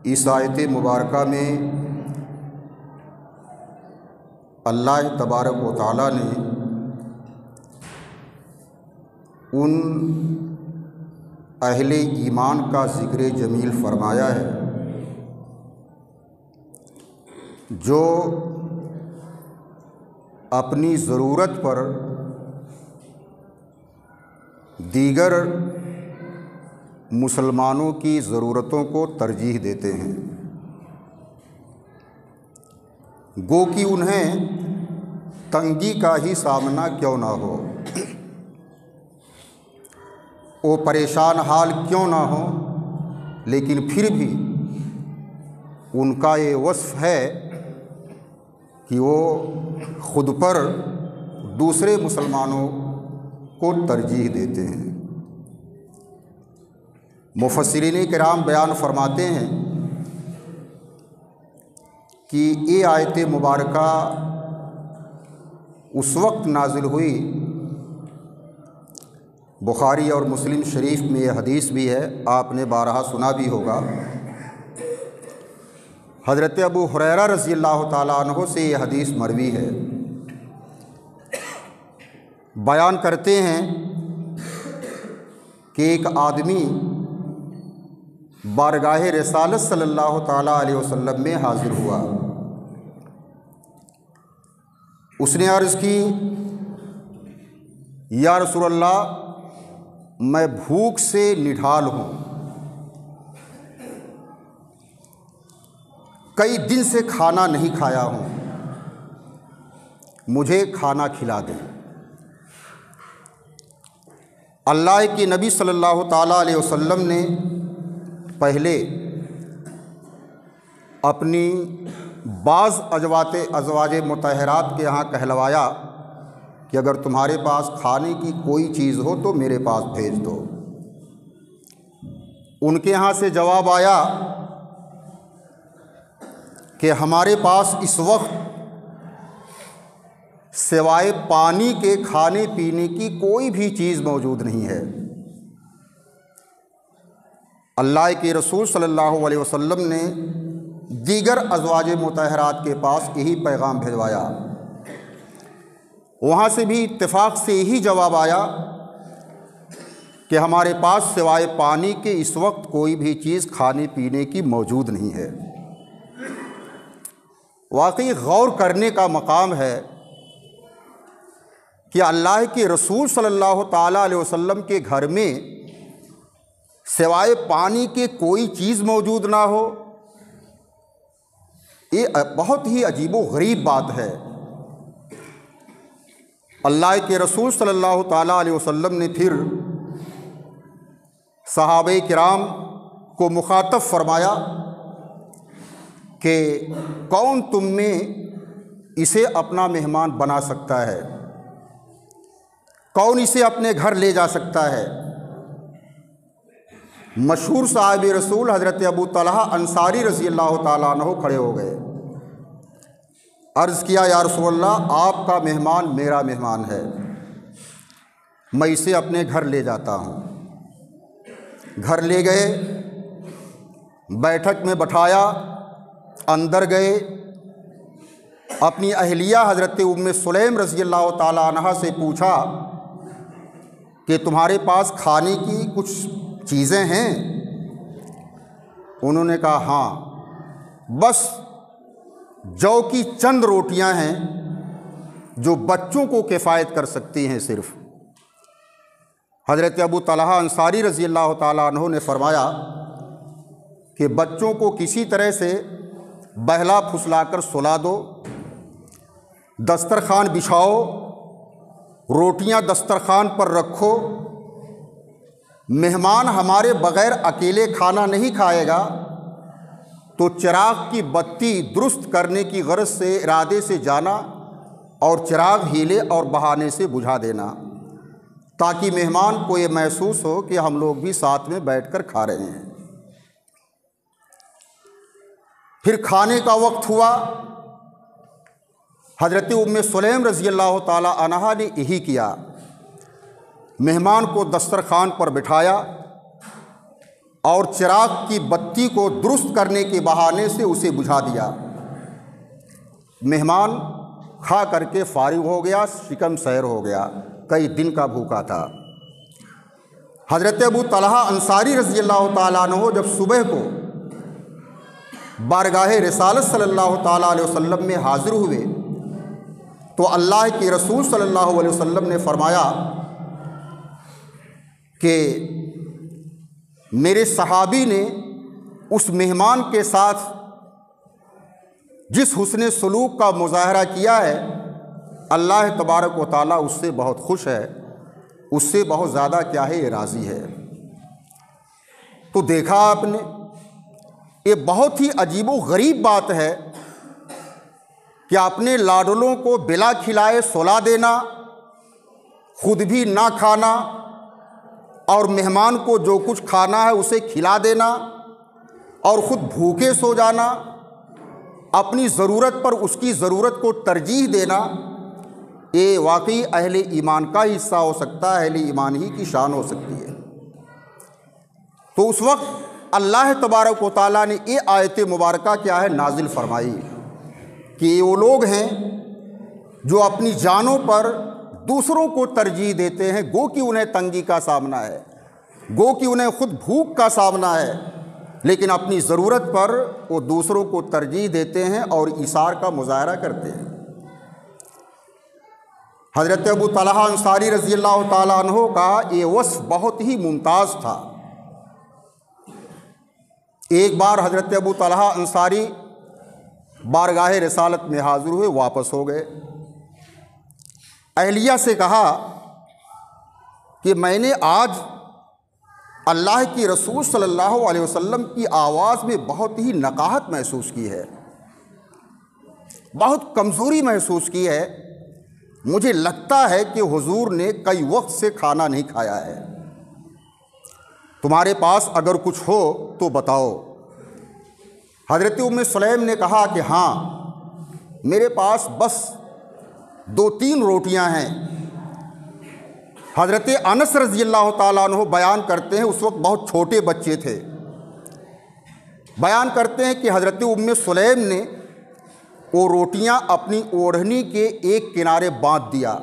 اس آیت مبارکہ میں اللہ تبارک و تعالیٰ نے ان اہل ایمان کا ذکر جمیل فرمایا ہے جو اپنی ضرورت پر دیگر مسلمانوں کی ضرورتوں کو ترجیح دیتے ہیں، گو کہ انہیں تنگی کا ہی سامنا کیوں نہ ہو، وہ پریشان حال کیوں نہ ہو، لیکن پھر بھی ان کا یہ وصف ہے کہ وہ خود پر دوسرے مسلمانوں کو ترجیح دیتے ہیں۔ مفسرین کرام بیان فرماتے ہیں کہ یہ آیت مبارکہ اس وقت نازل ہوئی، بخاری اور مسلم شریف میں یہ حدیث بھی ہے، آپ نے بارہا سنا بھی ہوگا، حضرت ابو ہریرہ رضی اللہ تعالیٰ عنہ سے یہ حدیث مروی ہے۔ بیان کرتے ہیں کہ ایک آدمی بارگاہ رسالت صلی اللہ تعالیٰ علیہ وسلم میں حاضر ہوا۔ اس نے عرض کی، یا رسول اللہ، میں بھوک سے نڈھال ہوں، کئی دن سے کھانا نہیں کھایا ہوں، مجھے کھانا کھلا دیں۔ اللہ کے نبی صلی اللہ تعالیٰ علیہ وسلم نے پہلے اپنی بعض ازواج مطہرات کے یہاں کہلوایا کہ اگر تمہارے پاس کھانے کی کوئی چیز ہو تو میرے پاس بھیج دو۔ ان کے یہاں سے جواب آیا کہ ہمارے پاس اس وقت سوائے پانی کے کھانے پینے کی کوئی بھی چیز موجود نہیں ہے۔ اللہ کے رسول صلی اللہ علیہ وسلم نے دیگر ازواج مطہرات کے پاس یہی پیغام بھجوایا، وہاں سے بھی اتفاق سے یہی جواب آیا کہ ہمارے پاس سوائے پانی کے اس وقت کوئی بھی چیز کھانے پینے کی موجود نہیں ہے۔ واقعی غور کرنے کا مقام ہے کہ اللہ کے رسول صلی اللہ تعالیٰ علیہ وسلم کے گھر میں سوائے پانی کے کوئی چیز موجود نہ ہو، یہ بہت ہی عجیب و غریب بات ہے۔ اللہ کے رسول صلی اللہ تعالیٰ علیہ وسلم نے پھر صحابہ کرام کو مخاطب فرمایا کہ کون تم میں اسے اپنا مہمان بنا سکتا ہے، کون اسے اپنے گھر لے جا سکتا ہے؟ مشہور صاحب رسول حضرت ابو طلحہ انصاری رضی اللہ تعالیٰ عنہ کھڑے ہو گئے، عرض کیا، یا رسول اللہ، آپ کا مہمان میرا مہمان ہے، میں اسے اپنے گھر لے جاتا ہوں۔ گھر لے گئے، بیٹھک میں بٹھایا، اندر گئے، اپنی اہلیہ حضرت ام سلیم رضی اللہ تعالیٰ عنہ سے پوچھا کہ تمہارے پاس کھانے کی کچھ چیزیں ہیں؟ انہوں نے کہا ہاں، بس جو کی چند روٹیاں ہیں جو بچوں کو کفایت کر سکتی ہیں صرف۔ حضرت ابو طلحہ انصاری رضی اللہ تعالیٰ عنہ نے فرمایا کہ بچوں کو کسی طرح سے بہلا پھسلا کر سلا دو، دسترخوان بچھاؤ، روٹیاں دسترخوان پر رکھو، مہمان ہمارے بغیر اکیلے کھانا نہیں کھائے گا، تو چراغ کی بتی درست کرنے کی غرض سے ارادے سے جانا اور چراغ ہیلے اور بہانے سے بجھا دینا، تاکہ مہمان کو یہ محسوس ہو کہ ہم لوگ بھی ساتھ میں بیٹھ کر کھا رہے ہیں۔ پھر کھانے کا وقت ہوا، حضرت ام سلیم رضی اللہ تعالی عنہا نے یہی کیا، مہمان کو دسترخوان پر بٹھایا اور چراغ کی بتی کو درست کرنے کے بہانے سے اسے بجھا دیا۔ مہمان کھا کر کے فارغ ہو گیا، شکم سیر ہو گیا، کئی دن کا بھوکا تھا۔ حضرت ابو طلحہ انصاری رضی اللہ تعالیٰ عنہ جب صبح کو بارگاہ رسالت صلی اللہ تعالیٰ علیہ وسلم میں حاضر ہوئے تو اللہ کے رسول صلی اللہ علیہ وسلم نے فرمایا کہ میرے صحابی نے اس مہمان کے ساتھ جس حسن سلوک کا مظاہرہ کیا ہے، اللہ تبارک و تعالیٰ اس سے بہت خوش ہے، اس سے بہت زیادہ کیا ہے، یہ راضی ہے۔ تو دیکھا آپ نے، یہ بہت ہی عجیب و غریب بات ہے کہ اپنے لاڈلوں کو بلا کھلائے سلا دینا، خود بھی نہ کھانا، اور مہمان کو جو کچھ کھانا ہے اسے کھلا دینا، اور خود بھوکے سو جانا، اپنی ضرورت پر اس کی ضرورت کو ترجیح دینا، یہ واقعی اہل ایمان کا حصہ ہو سکتا ہے، اہل ایمان ہی کی شان ہو سکتی ہے۔ تو اس وقت اللہ تبارک و تعالیٰ نے یہ آیت مبارکہ کیا ہے نازل فرمائی کہ یہ وہ لوگ ہیں جو اپنی جانوں پر دوسروں کو ترجیح دیتے ہیں، گو کہ انہیں تنگی کا سامنا ہے، گو کہ انہیں خود بھوک کا سامنا ہے، لیکن اپنی ضرورت پر وہ دوسروں کو ترجیح دیتے ہیں اور ایثار کا مظاہرہ کرتے ہیں۔ حضرت ابو طلحہ انصاری رضی اللہ تعالیٰ عنہ کا یہ وصف بہت ہی ممتاز تھا۔ ایک بار حضرت ابو طلحہ انصاری بارگاہ رسالت میں حاضر ہوئے، واپس ہو گئے۔ اہلیہ سے کہا کہ میں نے آج اللہ کی رسول صلی اللہ علیہ وسلم کی آواز میں بہت ہی نقاہت محسوس کی ہے، بہت کمزوری محسوس کی ہے، مجھے لگتا ہے کہ حضور نے کئی وقت سے کھانا نہیں کھایا ہے، تمہارے پاس اگر کچھ ہو تو بتاؤ۔ حضرت ام سلیم نے کہا کہ ہاں، میرے پاس بس 2-3 روٹیاں ہیں۔ حضرت انس رضی اللہ تعالیٰ عنہ بیان کرتے ہیں، اس وقت بہت چھوٹے بچے تھے، بیان کرتے ہیں کہ حضرت ام سلیم نے وہ روٹیاں اپنی اوڑھنی کے ایک کنارے باندھ دیا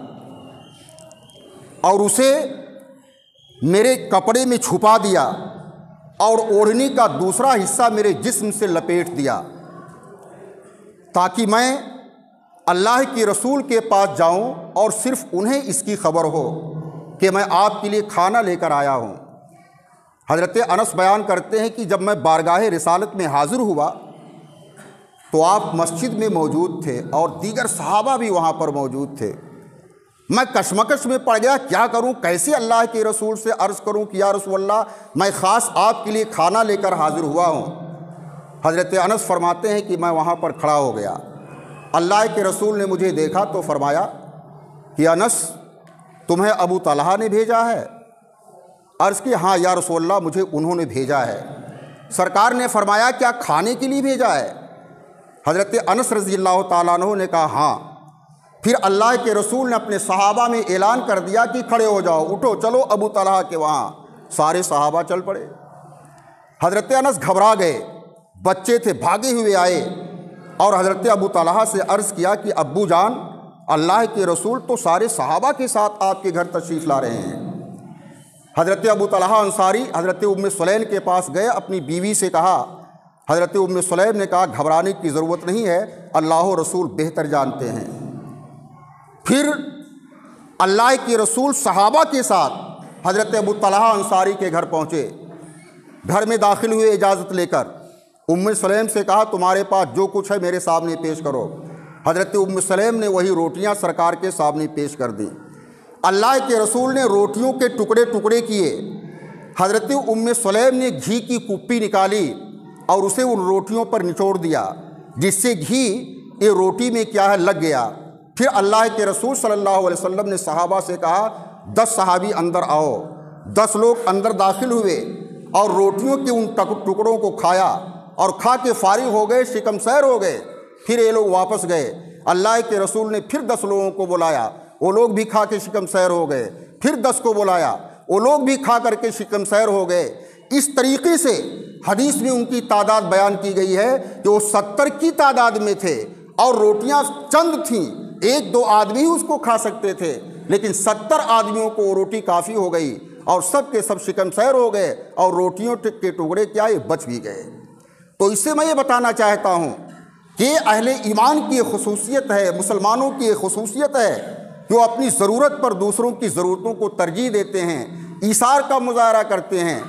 اور اسے میرے کپڑے میں چھپا دیا اور اوڑھنی کا دوسرا حصہ میرے جسم سے لپیٹ دیا تاکہ میں اللہ کی رسول کے پاس جاؤں اور صرف انہیں اس کی خبر ہو کہ میں آپ کے لیے کھانا لے کر آیا ہوں۔ حضرت انس بیان کرتے ہیں کہ جب میں بارگاہ رسالت میں حاضر ہوا تو آپ مسجد میں موجود تھے اور دیگر صحابہ بھی وہاں پر موجود تھے۔ میں کشمکش میں پڑ گیا، کیا کروں، کیسے اللہ کے رسول سے عرض کروں کہ یا رسول اللہ میں خاص آپ کے لیے کھانا لے کر حاضر ہوا ہوں۔ حضرت انس فرماتے ہیں کہ میں وہاں پر کھڑا ہو گیا، اللہ کے رسول نے مجھے دیکھا تو فرمایا کہ انس تمہیں ابو طلحہ نے بھیجا ہے؟ عرض کہ ہاں یا رسول اللہ مجھے انہوں نے بھیجا ہے۔ سرکار نے فرمایا کیا کھانے کے لیے بھیجا ہے؟ حضرت انس رضی اللہ تعالیٰ عنہ نے کہا ہاں۔ پھر اللہ کے رسول نے اپنے صحابہ میں اعلان کر دیا کہ کھڑے ہو جاؤ، اٹھو چلو ابو طلحہ کے وہاں۔ سارے صحابہ چل پڑے۔ حضرت انس گھبرا گئے، بچے تھے، بھاگے ہوئے آئے اور حضرت ابو طلحہ سے عرض کیا کہ ابو جان، اللہ کے رسول تو سارے صحابہ کے ساتھ آپ کے گھر تشریف لا رہے ہیں۔ حضرت ابو طلحہ انصاری حضرت ام سلیم کے پاس گئے، اپنی بیوی سے کہا، حضرت ام سلیم نے کہا گھبرانے کی ضرورت نہیں ہے، اللہ و رسول بہتر جانتے ہیں۔ پھر اللہ کے رسول صحابہ کے ساتھ حضرت ابو طلحہ انصاری کے گھر پہنچے، گھر میں داخل ہوئے اجازت لے کر۔ ام سلیم سے کہا تمہارے پاس جو کچھ ہے میرے سامنے پیش کرو۔ حضرت ام سلیم نے وہی روٹیاں سرکار کے سامنے پیش کر دیں۔ اللہ کے رسول نے روٹیوں کے ٹکڑے ٹکڑے کیے، حضرت ام سلیم نے گھی کی کپی نکالی اور اسے ان روٹیوں پر نچوڑ دیا، جس سے گھی یہ روٹی میں کیا ہے لگ گیا۔ پھر اللہ کے رسول صلی اللہ علیہ وسلم نے صحابہ سے کہا 10 صحابی اندر آؤ۔ 10 لوگ اندر داخل ہوئے اور روٹیوں کے ان ٹکڑوں کو کھایا اور کھا کے فارغ ہو گئے، شکم سیر ہو گئے۔ پھر یہ لوگ واپس گئے، اللہ کے رسول نے پھر 10 لوگوں کو بلایا، وہ لوگ بھی کھا کے شکم سیر ہو گئے۔ پھر 10 کو بلایا، وہ لوگ بھی کھا کر کے شکم سیر ہو گئے۔ اس طریقے سے حدیث میں ان کی تعداد بیان کی گئی ہے کہ وہ 70 کی تعداد میں تھے اور روٹیاں چند تھیں، 1-2 آدمی ہی اس کو کھا سکتے تھے، لیکن 70 آدمیوں کو وہ روٹی کافی ہو گئی اور سب کے سب شکنسیر ہو گئے اور روٹیوں کے ٹکڑے کیا یہ بچ بھی گئے۔ تو اس سے میں یہ بتانا چاہتا ہوں کہ اہل ایمان کی یہ خصوصیت ہے، مسلمانوں کی یہ خصوصیت ہے کہ وہ اپنی ضرورت پر دوسروں کی ضرورتوں کو ترجیح دیتے ہیں، ایثار کا مظاہرہ کرتے ہیں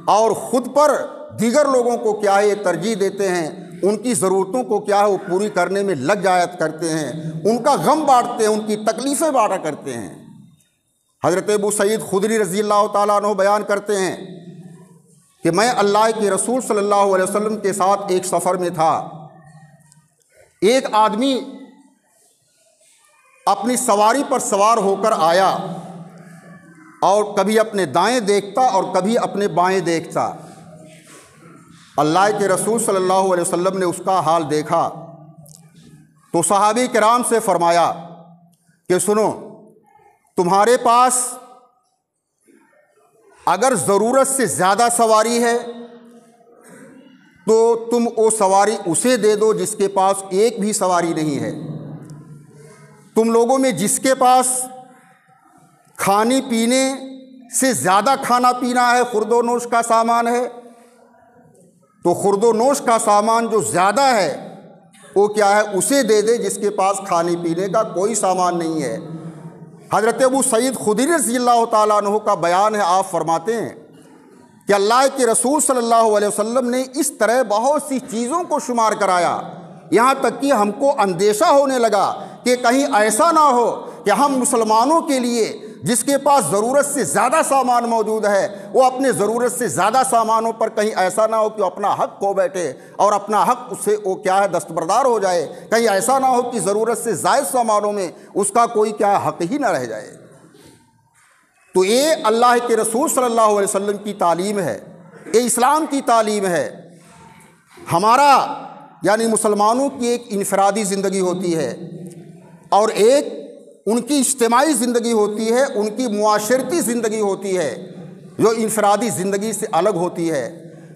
اور خود پر دیگر لوگوں کو کیا ہے یہ ترجیح دیتے ہیں، ان کی ضرورتوں کو کیا ہے وہ پوری کرنے میں لگ جایا کرتے ہیں، ان کا غم بانٹتے ہیں، ان کی تکلیفیں بانٹا کرتے ہیں۔ حضرت ابو سعید خدری رضی اللہ تعالیٰ عنہ بیان کرتے ہیں کہ میں اللہ کے رسول صلی اللہ علیہ وسلم کے ساتھ ایک سفر میں تھا، ایک آدمی اپنی سواری پر سوار ہو کر آیا اور کبھی اپنے دائیں دیکھتا اور کبھی اپنے بائیں دیکھتا۔ اللہ کے رسول صلی اللہ علیہ وسلم نے اس کا حال دیکھا تو صحابہ کرام سے فرمایا کہ سنو، تمہارے پاس اگر ضرورت سے زیادہ سواری ہے تو تم وہ سواری اسے دے دو جس کے پاس ایک بھی سواری نہیں ہے۔ تم لوگوں میں جس کے پاس کھانے پینے سے زیادہ کھانا پینا ہے، خورد و نوش کا سامان ہے، تو خورد و نوش کا سامان جو زیادہ ہے وہ کیا ہے اسے دے دے جس کے پاس کھانے پینے کا کوئی سامان نہیں ہے۔ حضرت ابو سعید خدری رضی اللہ تعالیٰ عنہ کا بیان ہے، آپ فرماتے ہیں کہ اللہ کے رسول صلی اللہ علیہ وسلم نے اس طرح بہت سی چیزوں کو شمار کرایا، یہاں تک کہ ہم کو اندیشہ ہونے لگا کہ کہیں ایسا نہ ہو کہ ہم مسلمانوں کے لیے جس کے پاس ضرورت سے زیادہ سامان موجود ہے وہ اپنے ضرورت سے زیادہ سامانوں پر کہیں ایسا نہ ہو کہ اپنا حق کھو بیٹھے اور اپنا حق اس سے وہ کیا ہے دستبردار ہو جائے، کہیں ایسا نہ ہو کہ ضرورت سے زائد سامانوں میں اس کا کوئی کیا حق ہی نہ رہ جائے۔ تو یہ اللہ کے رسول صلی اللہ علیہ وسلم کی تعلیم ہے، یہ اسلام کی تعلیم ہے۔ ہمارا یعنی مسلمانوں کی ایک انفرادی زندگی ہوتی ہے اور ایک ان کی اجتماعی زندگی ہوتی ہے، ان کی معاشرتی زندگی ہوتی ہے جو انفرادی زندگی سے الگ ہوتی ہے۔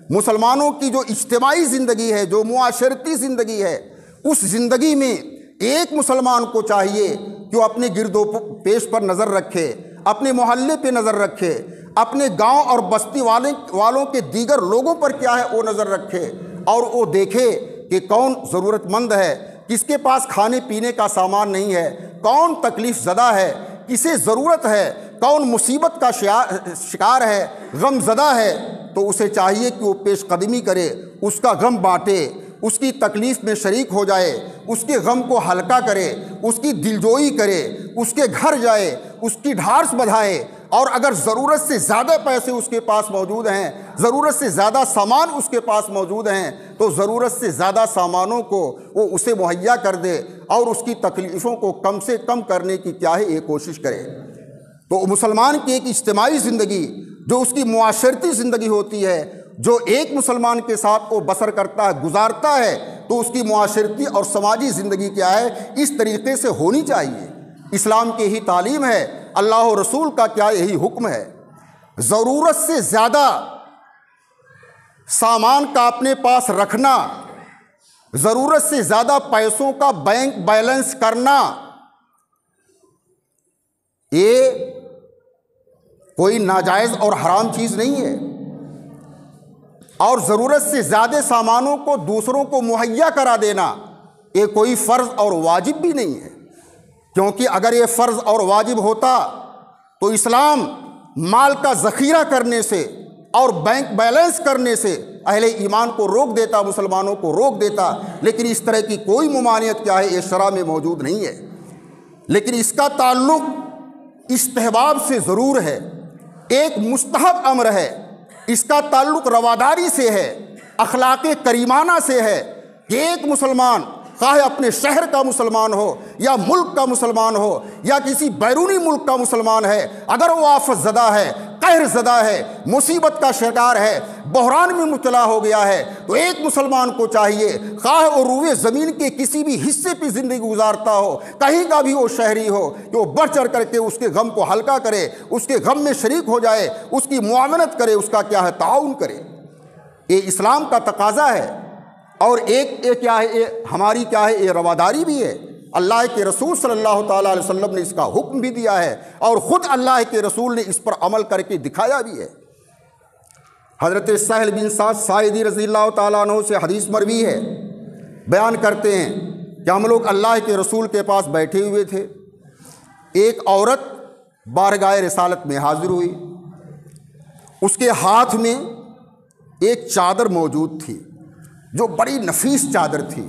مسلمانوں کی جو اجتماعی زندگی ہے، جو معاشرتی زندگی ہے، اس زندگی میں ایک مسلمان کو چاہیے کہ وہ اپنے گرد و پیش پر نظر رکھے، اپنے محلے پہ نظر رکھے، اپنے گاؤں اور بستی والوں کے دیگر لوگوں پر کیا ہے وہ نظر رکھے اور وہ دیکھے کہ کون ضرورت مند ہے، کس کے پاس کھانے پینے کا سامان نہیں ہے، کون تکلیف زدہ ہے، کسے ضرورت ہے، کون مصیبت کا شکار ہے، غم زدہ ہے، تو اسے چاہیے کہ وہ پیش قدمی کرے، اس کا غم بانٹے، اس کی تکلیف میں شریک ہو جائے، اس کے غم کو ہلکا کرے، اس کی دلجوئی کرے، اس کے گھر جائے، اس کی ڈھارس بندھائے، اور اگر ضرورت سے زیادہ پیسے اس کے پاس موجود ہیں، ضرورت سے زیادہ سامان اس کے پاس موجود ہیں، تو ضرورت سے زیادہ سامانوں کو وہ اسے مہیا کر دے اور اس کی تکلیفوں کو کم سے کم کرنے کی کیا ہے یہ کوشش کرے۔ تو مسلمان کی ایک اجتماعی زندگی جو اس کی معاشرتی زندگی ہوتی ہے، جو ایک مسلمان کے ساتھ وہ بسر کرتا ہے، گزارتا ہے، تو اس کی معاشرتی اور سماجی زندگی کیا ہے اس طریقے سے ہونی چاہیے۔ اسلام کی ہی تعلیم ہے، اللہ و رسول کا کیا یہی حکم ہے۔ ضرورت سے زیادہ سامان کا اپنے پاس رکھنا، ضرورت سے زیادہ پیسوں کا بینک بیلنس کرنا، یہ کوئی ناجائز اور حرام چیز نہیں ہے، اور ضرورت سے زیادہ سامانوں کو دوسروں کو مہیا کرا دینا یہ کوئی فرض اور واجب بھی نہیں ہے، کیونکہ اگر یہ فرض اور واجب ہوتا تو اسلام مال کا ذخیرہ کرنے سے اور بینک بیلنس کرنے سے اہل ایمان کو روک دیتا، مسلمانوں کو روک دیتا، لیکن اس طرح کی کوئی ممانعت کیا ہے یہ شرع میں موجود نہیں ہے۔ لیکن اس کا تعلق استحباب سے ضرور ہے، ایک مستحب امر ہے، اس کا تعلق رواداری سے ہے، اخلاق کریمانہ سے ہے کہ ایک مسلمان خواہ اپنے شہر کا مسلمان ہو یا ملک کا مسلمان ہو یا کسی بیرونی ملک کا مسلمان ہے، اگر وہ آفت زدہ ہے، قہر زدہ ہے، مصیبت کا شکار ہے، بحران میں مبتلا ہو گیا ہے، تو ایک مسلمان کو چاہیے خواہ وہ روئے زمین کے کسی بھی حصے پہ زندگی گزارتا ہو، کہیں کا بھی وہ شہری ہو، کہ وہ بڑھ چڑھ کر کے اس کے غم کو ہلکا کرے، اس کے غم میں شریک ہو جائے، اس کی معاونت کرے، اس کا کیا ہے تعاون کرے۔ یہ اسلام کا تقاضا ہے، اور ایک کیا ہے ہماری کیا ہے یہ رواداری بھی ہے۔ اللہ کے رسول صلی اللہ تعالیٰ علیہ وسلم نے اس کا حکم بھی دیا ہے، اور خود اللہ کے رسول نے اس پر عمل کر کے دکھایا بھی ہے۔ حضرت سہل بن سعد ساعدی رضی اللہ تعالیٰ عنہ سے حدیث مروی ہے، بیان کرتے ہیں کہ ہم لوگ اللہ کے رسول کے پاس بیٹھے ہوئے تھے، ایک عورت بارگاہ رسالت میں حاضر ہوئی، اس کے ہاتھ میں ایک چادر موجود تھی جو بڑی نفیس چادر تھی۔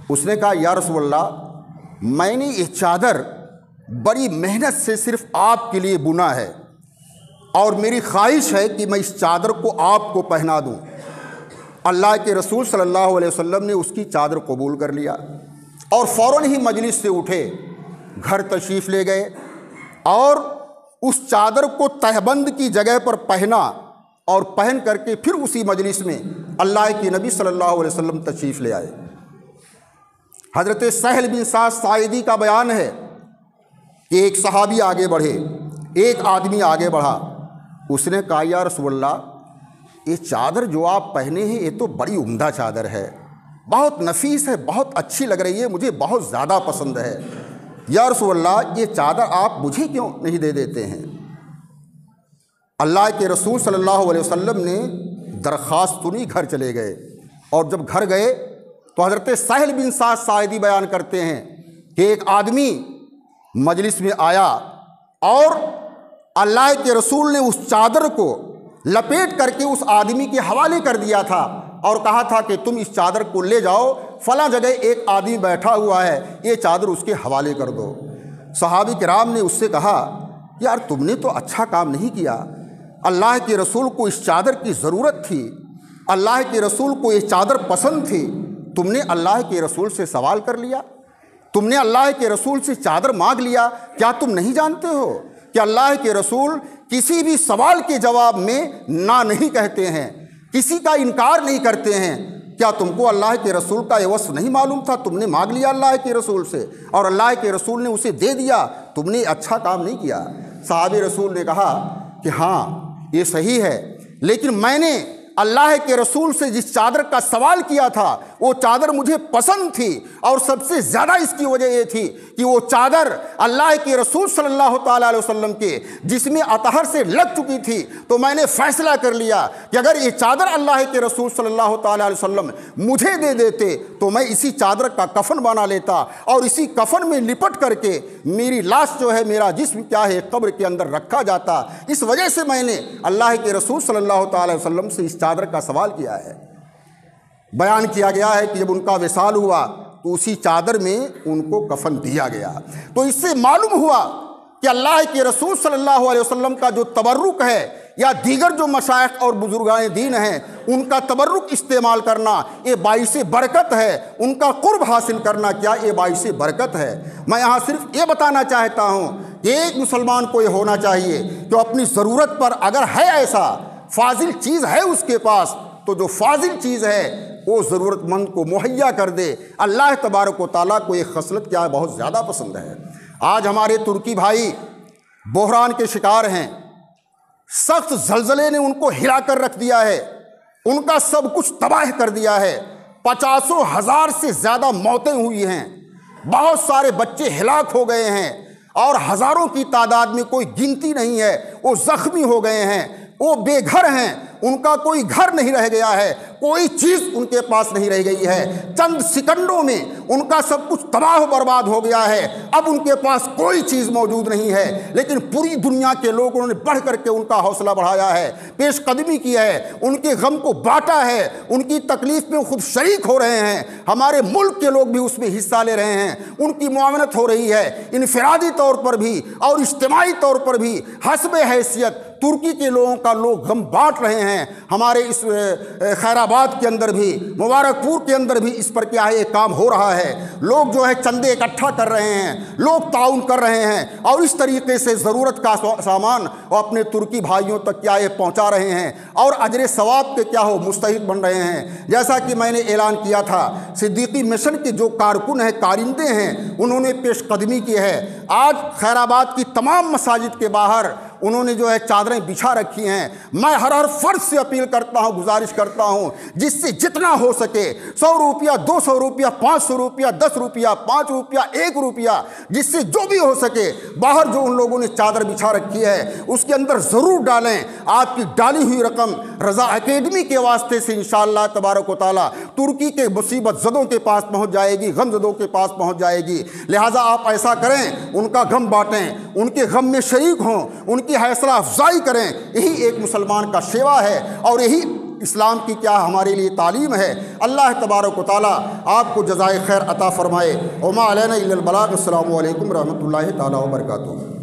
اس نے کہا یا رسول اللہ، میں نے یہ چادر بڑی محنت سے صرف آپ کے لیے بنا ہے، اور میری خواہش ہے کہ میں اس چادر کو آپ کو پہنا دوں۔ اللہ کے رسول صلی اللہ علیہ وسلم نے اس کی چادر قبول کر لیا، اور فوراً ہی مجلس سے اٹھے، گھر تشریف لے گئے، اور اس چادر کو تہبند کی جگہ پر پہنا، اور پہن کر کے پھر اسی مجلس میں اللہ کے نبی صلی اللہ علیہ وسلم تشریف لے آئے۔ حضرت سہل بن سعد ساعدی کا بیان ہے کہ ایک صحابی آگے بڑھے، ایک آدمی آگے بڑھا، اس نے کہا یا رسول اللہ، یہ چادر جو آپ پہنے ہیں یہ تو بڑی عمدہ چادر ہے، بہت نفیس ہے، بہت اچھی لگ رہی ہے، مجھے بہت زیادہ پسند ہے، یا رسول اللہ یہ چادر آپ مجھے کیوں نہیں دے دیتے ہیں؟ اللہ کے رسول صلی اللہ علیہ وسلم نے درخواست سنی، گھر چلے گئے، اور جب گھر گئے تو حضرت سہل بن سعد ساعدی بیان کرتے ہیں کہ ایک آدمی مجلس میں آیا، اور اللہ کے رسول نے اس چادر کو لپیٹ کر کے اس آدمی کے حوالے کر دیا تھا، اور کہا تھا کہ تم اس چادر کو لے جاؤ، فلاں جگہ ایک آدمی بیٹھا ہوا ہے، یہ چادر اس کے حوالے کر دو۔ صحابہ کرام نے اس سے کہا یار تم نے تو اچھا کام نہیں کیا، اللہ کے رسول کو اس چادر کی ضرورت تھی، اللہ کے رسول کو یہ چادر پسند تھی، تم نے اللہ کے رسول سے سوال کر لیا، تم نے اللہ کے رسول سے چادر مانگ لیا۔ کیا تم نہیں جانتے ہو کہ اللہ کے رسول کسی بھی سوال کے جواب میں نہ نہیں کہتے ہیں، کسی کا انکار نہیں کرتے ہیں؟ کیا تم کو اللہ کے رسول کا یہ وصف نہیں معلوم تھا؟ تم نے مانگ لیا اللہ کے رسول سے، اور اللہ کے رسول نے اسے دے دیا، تم نے اچھا کام نہیں کیا۔ صحابہ رسول نے کہا کہ ہاں یہ صحیح ہے، لیکن میں نے اللہ کے رسول سے جس چادر کا سوال کیا تھا وہ چادر مجھے پسند تھی، اور سب سے زیادہ اس کی وجہ یہ تھی کہ وہ چادر اللہ کے رسول صلی اللہ تعالیٰ علیہ وسلم کے جسم اطہر سے لگ چکی تھی، تو میں نے فیصلہ کر لیا کہ اگر یہ چادر اللہ کے رسول صلی اللہ تعالیٰ علیہ وسلم مجھے دے دیتے تو میں اسی چادر کا کفن بنا لیتا، اور اسی کفن میں لپٹ کر کے میری لاش جو ہے، میرا جسم کیا ہے، قبر کے اندر رکھا جاتا۔ اس وجہ سے میں نے اللہ کے رسول صلی اللہ تعالیٰ علیہ وسلم سے اس چادر کا سوال کیا ہے۔ بیان کیا گیا ہے کہ جب ان کا وصال ہوا تو اسی چادر میں ان کو کفن دیا گیا۔ تو اس سے معلوم ہوا کہ اللہ کے رسول صلی اللہ علیہ وسلم کا جو تبرک ہے، یا دیگر جو مشائخ اور بزرگان دین ہیں ان کا تبرک استعمال کرنا، یہ باعث برکت ہے، ان کا قرب حاصل کرنا کیا یہ باعث برکت ہے۔ میں یہاں صرف یہ بتانا چاہتا ہوں کہ ایک مسلمان کو یہ ہونا چاہیے کہ اپنی ضرورت پر اگر ہے ایسا فاضل چیز ہے اس کے پاس، تو جو فاضل چیز ہے وہ ضرورت مند کو مہیا کر دے۔ اللہ تبارک و تعالیٰ کو یہ خصلت کیا ہے، بہت زیادہ پسند ہے۔ آج ہمارے ترکی بھائی بحران کے شکار ہیں، سخت زلزلے نے ان کو ہلا کر رکھ دیا ہے، ان کا سب کچھ تباہ کر دیا ہے، 50,000 سے زیادہ موتیں ہوئی ہیں، بہت سارے بچے ہلاک ہو گئے ہیں، اور ہزاروں کی تعداد میں کوئی گنتی نہیں ہے وہ زخمی ہو گئے ہیں، وہ بے گھر ہیں، ان کا کوئی گھر نہیں رہ گیا ہے، کوئی چیز ان کے پاس نہیں رہ گئی ہے، چند سیکنڈوں میں ان کا سب کچھ تباہ و برباد ہو گیا ہے، اب ان کے پاس کوئی چیز موجود نہیں ہے، لیکن پوری دنیا کے لوگوں نے بڑھ کر کے ان کا حوصلہ بڑھایا ہے، پیش قدمی کی ہے، ان کے غم کو بانٹا ہے، ان کی تکلیف میں خود شریک ہو رہے ہیں، ہمارے ملک کے لوگ بھی اس میں حصہ لے رہے ہیں، ان کی معاونت ہو رہی ہے، انفرادی طور پر بھی اور اجتماعی طور پر بھی، حسب حیثیت ترکی کے لوگوں کا لوگ غم بانٹ رہے ہیں۔ ہمارے اس خیرآباد کے اندر بھی، مبارک پور کے اندر بھی اس پر کیا ہے ایک کام ہو رہا ہے۔ لوگ جو ہے چندے اکٹھا کر رہے ہیں، لوگ تعاون کر رہے ہیں اور اس طریقے سے ضرورت کا سامان وہ اپنے ترکی بھائیوں تک کیا ہے پہنچا رہے ہیں اور اجر ثواب کے کیا ہو مستحق بن رہے ہیں۔ جیسا کہ میں نے اعلان کیا تھا، صدیقی مشن کے جو کارکن ہیں، کارندے ہیں، انہوں نے پیش قدمی کی ہے۔ آج خیرآباد کی تمام مساجد کے باہر انہوں نے جو ہے چادریں بچھا رکھی ہیں۔ میں ہر فرد سے اپیل کرتا ہوں، گزارش کرتا ہوں، جس سے جتنا ہو سکے 100 روپیہ، 200 روپیہ، 500 روپیہ، 10 روپیہ، 5 روپیہ، 1 روپیہ، جس سے جو بھی ہو سکے، باہر جو ان لوگوں نے چادر بچھا رکھی ہے اس کے اندر ضرور ڈالیں۔ آپ کی ڈالی ہوئی رقم رضا اکیڈمی کے واسطے سے انشاءاللہ تبارک و تعالیٰ ترکی کے مصیبت زدوں کے پاس پہنچ جائے گی، غم زدوں کے پاس پہنچ جائے گی۔ لہٰذا آپ ایسا کریں، ان کا غم بانٹیں، ان کے غم میں شریک ہوں، ان کی حوصلہ افزائی کریں۔ یہی ایک مسلمان کا شیوا ہے اور یہی اسلام کی کیا ہمارے لیے تعلیم ہے۔ اللہ تبارک و تعالیٰ آپ کو جزائے خیر عطا فرمائے۔ وما علینا الا البلاغ۔ السلام علیکم ورحمۃ اللہ تعالیٰ وبرکاتہ۔